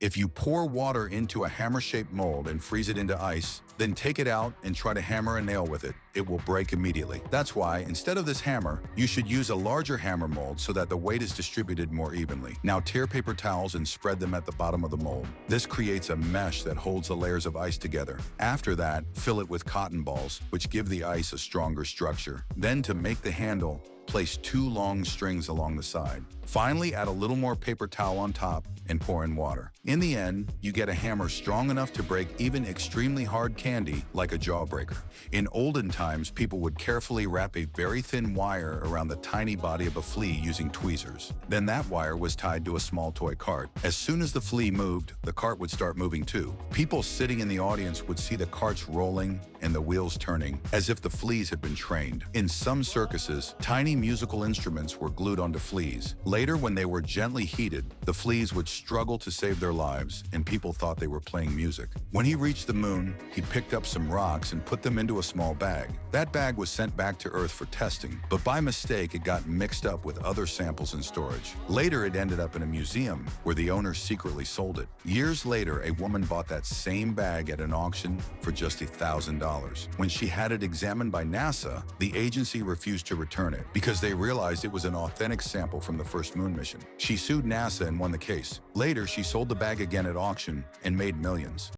If you pour water into a hammer-shaped mold and freeze it into ice, then take it out and try to hammer a nail with it, it will break immediately. That's why, instead of this hammer, you should use a larger hammer mold so that the weight is distributed more evenly. Now tear paper towels and spread them at the bottom of the mold. This creates a mesh that holds the layers of ice together. After that, fill it with cotton balls, which give the ice a stronger structure. Then, to make the handle, place 2 long strings along the side. Finally, add a little more paper towel on top and pour in water. In the end, you get a hammer strong enough to break even extremely hard candy like a jawbreaker. In olden times, people would carefully wrap a very thin wire around the tiny body of a flea using tweezers. Then that wire was tied to a small toy cart. As soon as the flea moved, the cart would start moving too. People sitting in the audience would see the carts rolling and the wheels turning, as if the fleas had been trained. In some circuses, tiny musical instruments were glued onto fleas. Later, when they were gently heated, the fleas would struggle to save their lives, and people thought they were playing music. When he reached the moon, he picked up some rocks and put them into a small bag. That bag was sent back to Earth for testing, but by mistake, it got mixed up with other samples in storage. Later, it ended up in a museum where the owner secretly sold it. Years later, a woman bought that same bag at an auction for just $1,000. When she had it examined by NASA, the agency refused to return it because they realized it was an authentic sample from the first moon mission. She sued NASA and won the case. Later, she sold the bag again at auction and made millions.